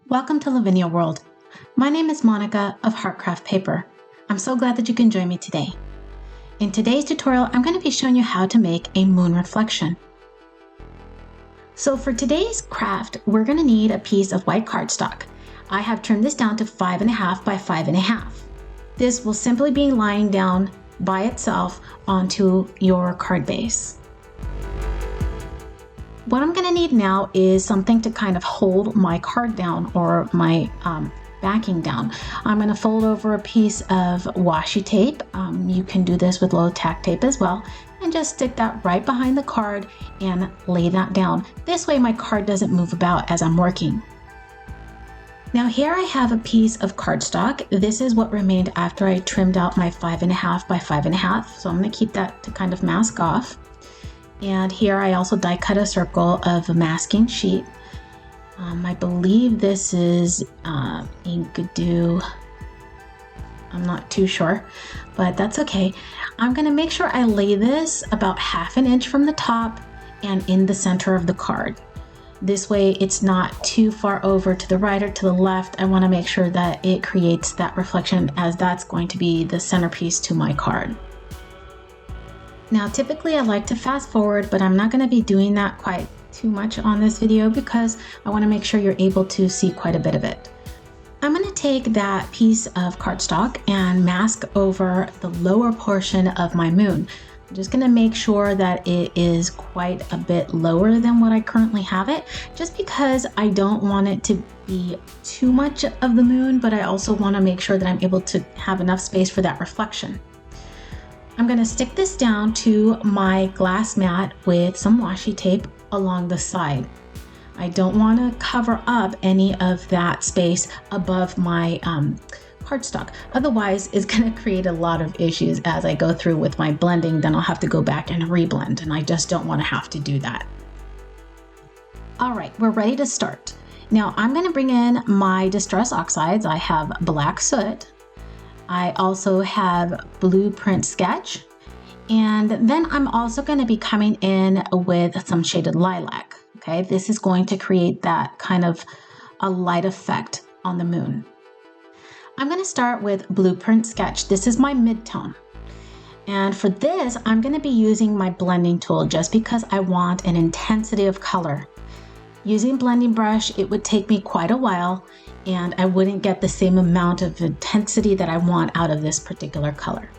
Welcome to Lavinia World. My name is Monica of HeartcraftPaper. I'm so glad that you can join me today. In today's tutorial, I'm going to be showing you how to make a moon reflection. So for today's craft, we're going to need a piece of white cardstock. I have trimmed this down to 5.5 by 5.5. This will simply be lying down by itself onto your card base. What I'm going to need now is something to kind of hold my card down or my backing down. I'm going to fold over a piece of washi tape. You can do this with low tack tape as well, and just stick that right behind the card and lay that down. This way my card doesn't move about as I'm working. Now here I have a piece of cardstock. This is what remained after I trimmed out my 5.5 by 5.5. So I'm going to keep that to kind of mask off. And here I also die cut a circle of a masking sheet. I believe this is Inkadoo. I'm not too sure, but that's okay. I'm gonna make sure I lay this about 1/2 inch from the top and in the center of the card. This way it's not too far over to the right or to the left. I wanna make sure that it creates that reflection, as that's going to be the centerpiece to my card. Now, typically I like to fast forward, but I'm not going to be doing that quite too much on this video because I want to make sure you're able to see quite a bit of it. I'm going to take that piece of cardstock and mask over the lower portion of my moon. I'm just going to make sure that it is quite a bit lower than what I currently have it, just because I don't want it to be too much of the moon, but I also want to make sure that I'm able to have enough space for that reflection. I'm going to stick this down to my glass mat with some washi tape along the side. I don't want to cover up any of that space above my cardstock. Otherwise, it's going to create a lot of issues as I go through with my blending. Then I'll have to go back and reblend, and I just don't want to have to do that. All right, we're ready to start. Now I'm going to bring in my distress oxides. I have black soot. I also have blueprint sketch, and then I'm also going to be coming in with some shaded lilac. Okay, this is going to create that kind of a light effect on the moon. I'm going to start with blueprint sketch. This is my mid-tone, and for this I'm going to be using my blending tool just because I want an intensity of color. Using blending brush, it would take me quite a while, and I wouldn't get the same amount of intensity that I want out of this particular color.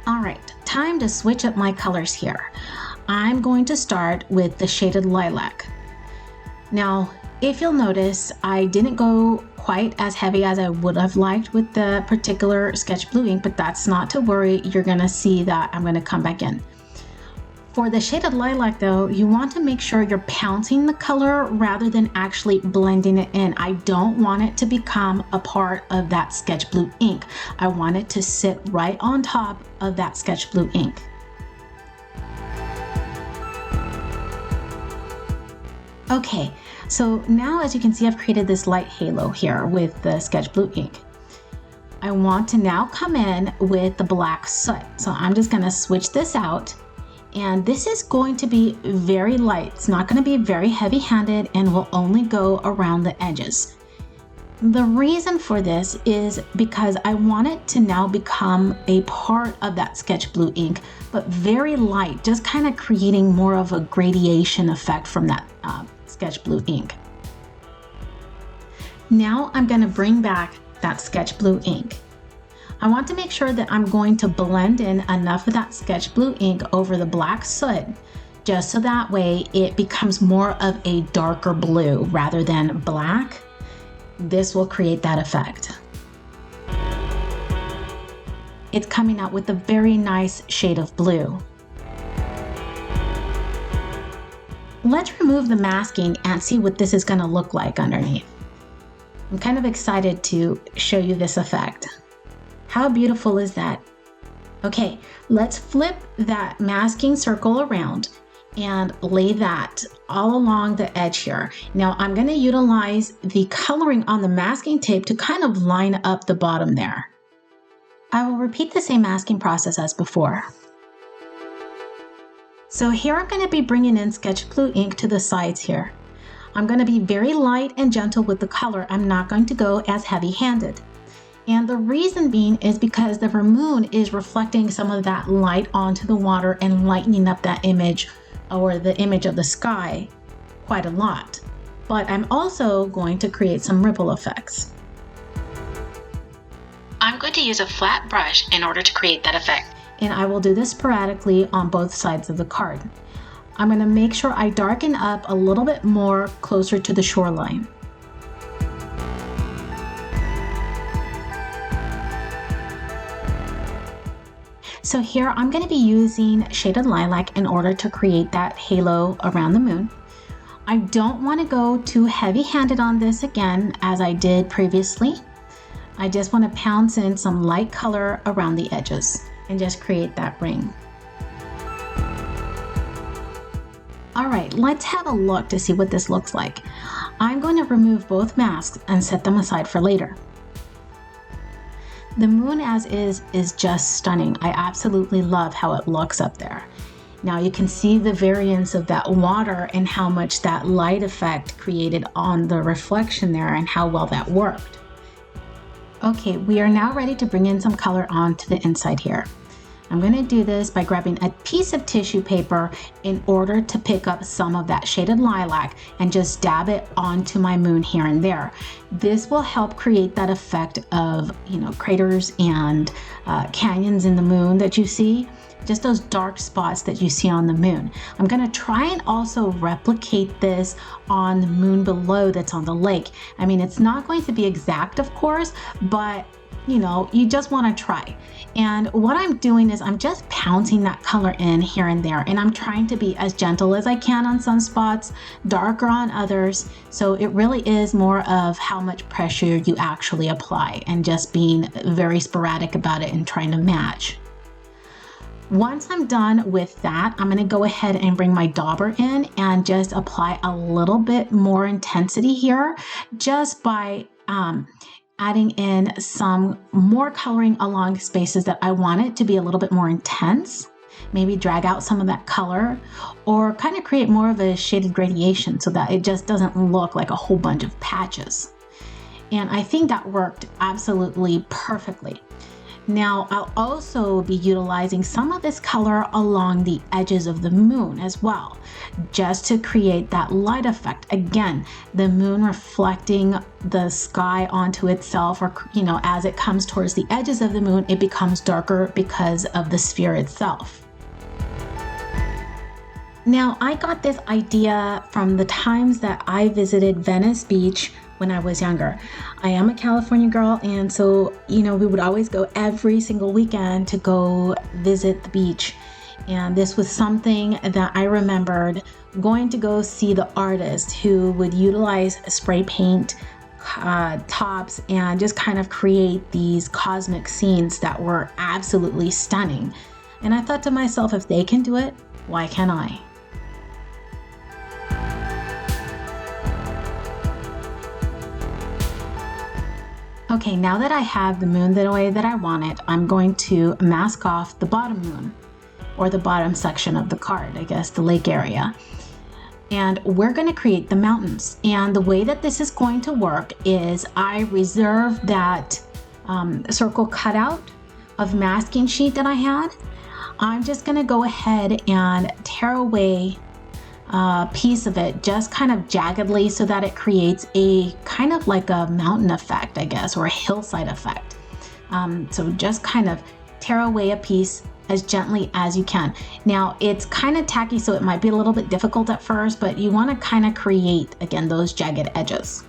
All right, time to switch up my colors here. I'm going to start with the shaded lilac. Now, if you'll notice, I didn't go quite as heavy as I would have liked with the particular sketch blue ink, but that's not to worry. You're gonna see that I'm gonna come back in. For the shaded lilac though, you want to make sure you're pouncing the color rather than actually blending it in. I don't want it to become a part of that sketch blue ink. I want it to sit right on top of that sketch blue ink. Okay, so now as you can see, I've created this light halo here with the sketch blue ink. I want to now come in with the black soot. So I'm just gonna switch this out, and this is going to be very light. It's not gonna be very heavy-handed and will only go around the edges. The reason for this is because I want it to now become a part of that sketch blue ink, but very light, just kind of creating more of a gradation effect from that sketch blue ink. Now I'm going to bring back that sketch blue ink. I want to make sure that I'm going to blend in enough of that sketch blue ink over the black soot, just so that way it becomes more of a darker blue rather than black. This will create that effect. It's coming out with a very nice shade of blue. Let's remove the masking and see what this is going to look like underneath. I'm kind of excited to show you this effect. How beautiful is that? Okay, let's flip that masking circle around and lay that all along the edge here. Now I'm going to utilize the coloring on the masking tape to kind of line up the bottom there. I will repeat the same masking process as before. So here I'm going to be bringing in sketch blue ink to the sides here. I'm going to be very light and gentle with the color. I'm not going to go as heavy-handed. And the reason being is because the moon is reflecting some of that light onto the water and lightening up that image, or the image of the sky, quite a lot. But I'm also going to create some ripple effects. I'm going to use a flat brush in order to create that effect. And I will do this sporadically on both sides of the card. I'm going to make sure I darken up a little bit more closer to the shoreline. So here I'm going to be using shaded lilac in order to create that halo around the moon. I don't want to go too heavy-handed on this again as I did previously. I just want to pounce in some light color around the edges and just create that ring. All right, let's have a look to see what this looks like. I'm going to remove both masks and set them aside for later. The moon as is just stunning. I absolutely love how it looks up there. Now you can see the variance of that water and how much that light effect created on the reflection there and how well that worked. Okay, we are now ready to bring in some color onto the inside here. I'm going to do this by grabbing a piece of tissue paper in order to pick up some of that shaded lilac and just dab it onto my moon here and there. This will help create that effect of, craters and canyons in the moon that you see. Just those dark spots that you see on the moon. I'm going to try and also replicate this on the moon below that's on the lake. I mean, it's not going to be exact, of course, but you just want to try. And what I'm doing is I'm just pouncing that color in here and there, and I'm trying to be as gentle as I can on some spots, darker on others. So it really is more of how much pressure you actually apply and just being very sporadic about it and trying to match. Once I'm done with that, I'm going to go ahead and bring my dauber in and just apply a little bit more intensity here, just by adding in some more coloring along spaces that I want it to be a little bit more intense. Maybe drag out some of that color or kind of create more of a shaded gradation so that it just doesn't look like a whole bunch of patches. And I think that worked absolutely perfectly. Now I'll also be utilizing some of this color along the edges of the moon as well, just to create that light effect. Again, the moon reflecting the sky onto itself, or as it comes towards the edges of the moon, it becomes darker because of the sphere itself. Now I got this idea from the times that I visited Venice Beach when I was younger. I am a California girl, and so we would always go every single weekend to go visit the beach. And this was something that I remembered going to go see the artist who would utilize spray paint tops and just kind of create these cosmic scenes that were absolutely stunning. And I thought to myself, if they can do it, why can't I? Okay, now that I have the moon the way that I want it, I'm going to mask off the bottom moon, or the bottom section of the card, I guess, the lake area. And we're going to create the mountains. And the way that this is going to work is I reserve that circle cutout of masking sheet that I had. I'm just going to go ahead and tear away a piece of it, just kind of jaggedly, so that it creates a kind of like a mountain effect, I guess, or a hillside effect. So just kind of tear away a piece as gently as you can. Now it's kind of tacky, so it might be a little bit difficult at first, but you want to kind of create, again, those jagged edges.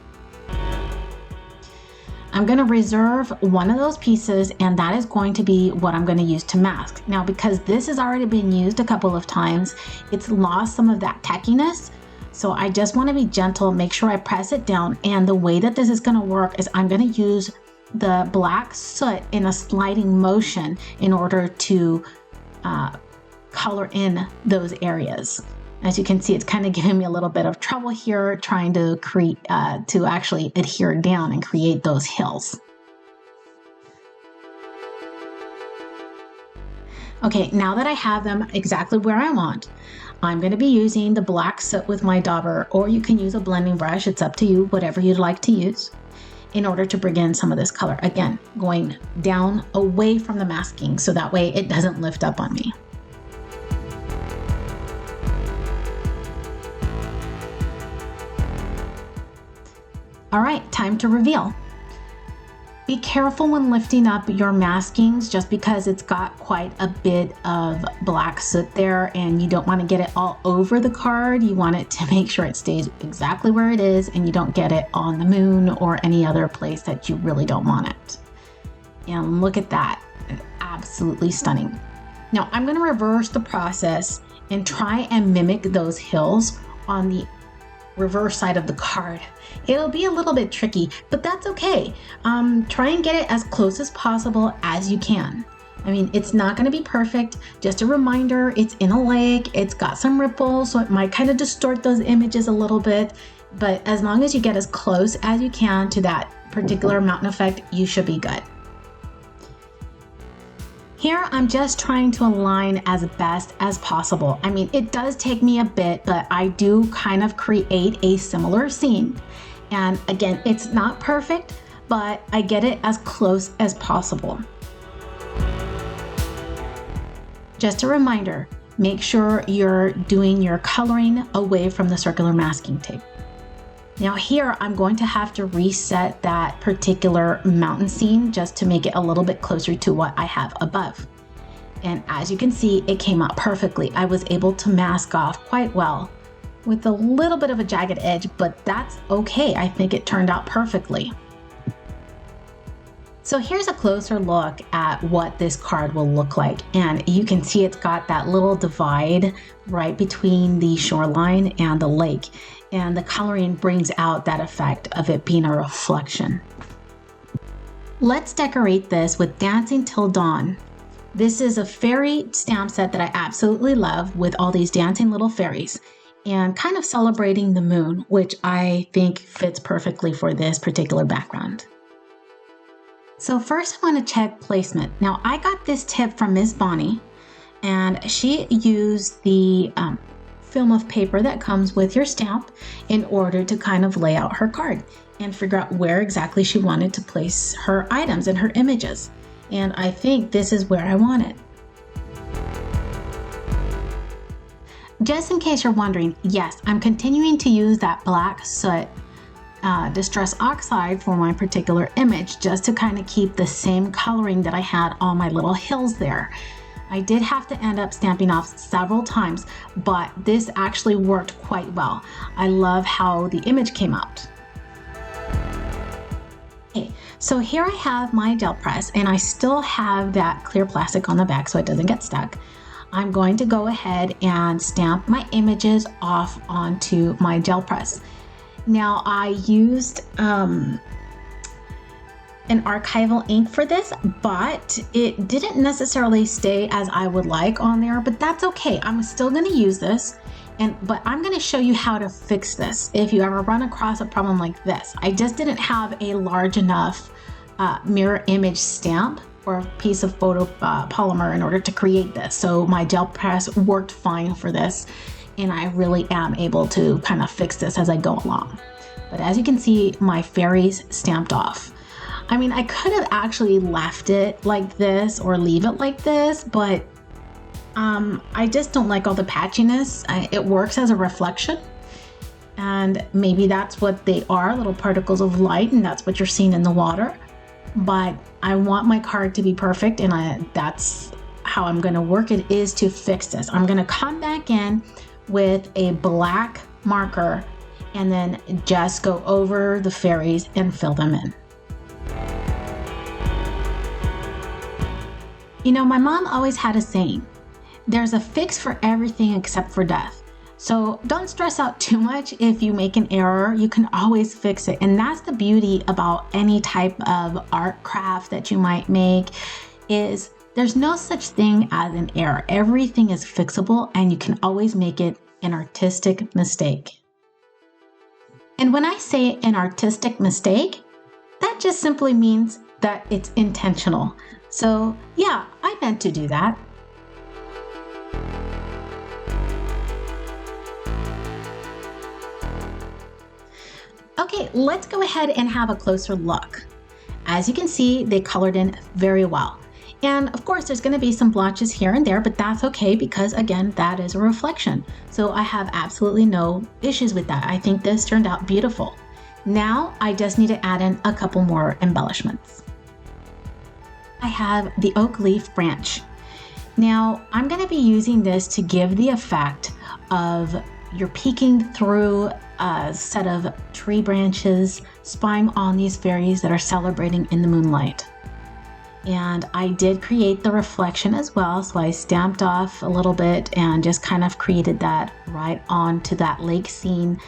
I'm going to reserve one of those pieces, and that is going to be what I'm going to use to mask. Now, because this has already been used a couple of times, it's lost some of that tackiness. So I just want to be gentle, make sure I press it down. And the way that this is going to work is I'm going to use the black soot in a sliding motion in order to color in those areas. As you can see, it's kind of giving me a little bit of trouble here trying to create, to actually adhere down and create those hills. Okay, now that I have them exactly where I want, I'm going to be using the black soot with my dauber, or you can use a blending brush. It's up to you, whatever you'd like to use, in order to bring in some of this color. Again, going down away from the masking so that way it doesn't lift up on me. All right, time to reveal. Be careful when lifting up your maskings just because it's got quite a bit of black soot there and you don't want to get it all over the card. You want it to make sure it stays exactly where it is and you don't get it on the moon or any other place that you really don't want it. And look at that, absolutely stunning. Now I'm going to reverse the process and try and mimic those hills on the reverse side of the card. It'll be a little bit tricky, but that's okay. Try and get it as close as possible as you can. I mean, it's not going to be perfect. Just a reminder, it's in a lake, it's got some ripples, so it might kind of distort those images a little bit, but as long as you get as close as you can to that particular mountain effect, you should be good. Here, I'm just trying to align as best as possible. I mean, it does take me a bit, but I do kind of create a similar scene. And again, it's not perfect, but I get it as close as possible. Just a reminder, make sure you're doing your coloring away from the circular masking tape. Now here, I'm going to have to reset that particular mountain scene just to make it a little bit closer to what I have above. And as you can see, it came out perfectly. I was able to mask off quite well with a little bit of a jagged edge, but that's okay. I think it turned out perfectly. So here's a closer look at what this card will look like. And you can see it's got that little divide right between the shoreline and the lake. And the coloring brings out that effect of it being a reflection. Let's decorate this with Dancing Till Dawn. This is a fairy stamp set that I absolutely love with all these dancing little fairies and kind of celebrating the moon, which I think fits perfectly for this particular background. So first I want to check placement. Now I got this tip from Miss Bonnie and she used the film of paper that comes with your stamp in order to kind of lay out her card and figure out where exactly she wanted to place her items and her images. And I think this is where I want it. Just in case you're wondering, yes, I'm continuing to use that black soot Distress Oxide for my particular image just to kind of keep the same coloring that I had on my little hills there. I did have to end up stamping off several times, but this actually worked quite well. I love how the image came out. Okay, so here I have my gel press and I still have that clear plastic on the back so it doesn't get stuck. I'm going to go ahead and stamp my images off onto my gel press. Now I used an archival ink for this, but it didn't necessarily stay as I would like on there, but that's okay. I'm still going to use this, but I'm going to show you how to fix this if you ever run across a problem like this. I just didn't have a large enough mirror image stamp or a piece of photo polymer in order to create this. So my gel press worked fine for this. And I really am able to kind of fix this as I go along. But as you can see, my fairies stamped off. I mean, I could have actually left it like this or leave it like this, but I just don't like all the patchiness. It works as a reflection. And maybe that's what they are, little particles of light, and that's what you're seeing in the water. But I want my card to be perfect, and that's how I'm gonna work it, is to fix this. I'm gonna come back in with a black marker and then just go over the fairies and fill them in. You know, my mom always had a saying, there's a fix for everything except for death. So don't stress out too much if you make an error. You can always fix it. And that's the beauty about any type of art craft that you might make, is there's no such thing as an error. Everything is fixable and you can always make it an artistic mistake. And when I say an artistic mistake, that just simply means that it's intentional. So yeah, I meant to do that. Okay, let's go ahead and have a closer look. As you can see, they colored in very well. And of course, there's going to be some blotches here and there, but that's okay because again, that is a reflection. So I have absolutely no issues with that. I think this turned out beautiful. Now I just need to add in a couple more embellishments. I have the oak leaf branch. Now I'm going to be using this to give the effect of you're peeking through a set of tree branches, spying on these fairies that are celebrating in the moonlight. And I did create the reflection as well, so I stamped off a little bit and just kind of created that right onto that lake scene.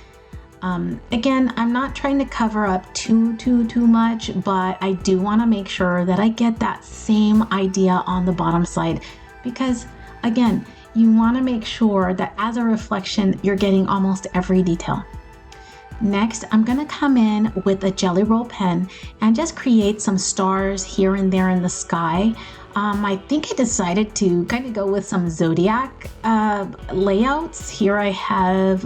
Again, I'm not trying to cover up too much, but I do want to make sure that I get that same idea on the bottom side, because again, you want to make sure that as a reflection, you're getting almost every detail. Next, I'm going to come in with a jelly roll pen and just create some stars here and there in the sky. I think I decided to kind of go with some zodiac layouts. Here I have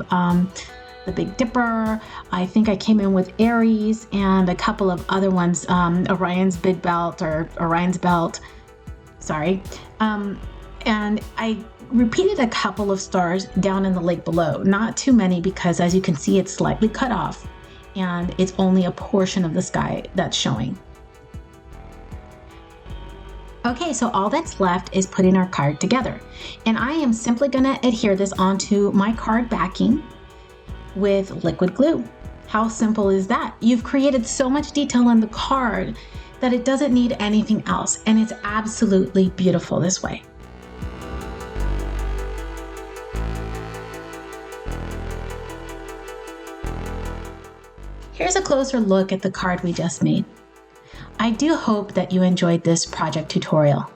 the Big Dipper. I think I came in with Aries and a couple of other ones, Orion's Big Belt or Orion's Belt. Sorry. And I repeated a couple of stars down in the lake below. Not too many because as you can see, it's slightly cut off and it's only a portion of the sky that's showing. Okay, so all that's left is putting our card together. And I am simply gonna adhere this onto my card backing with liquid glue. How simple is that? You've created so much detail on the card that it doesn't need anything else. And it's absolutely beautiful this way. Here's a closer look at the card we just made. I do hope that you enjoyed this project tutorial.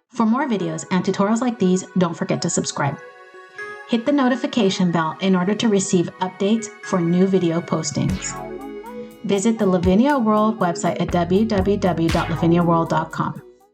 For more videos and tutorials like these, don't forget to subscribe. Hit the notification bell in order to receive updates for new video postings. Visit the Lavinia World website at www.laviniaworld.com.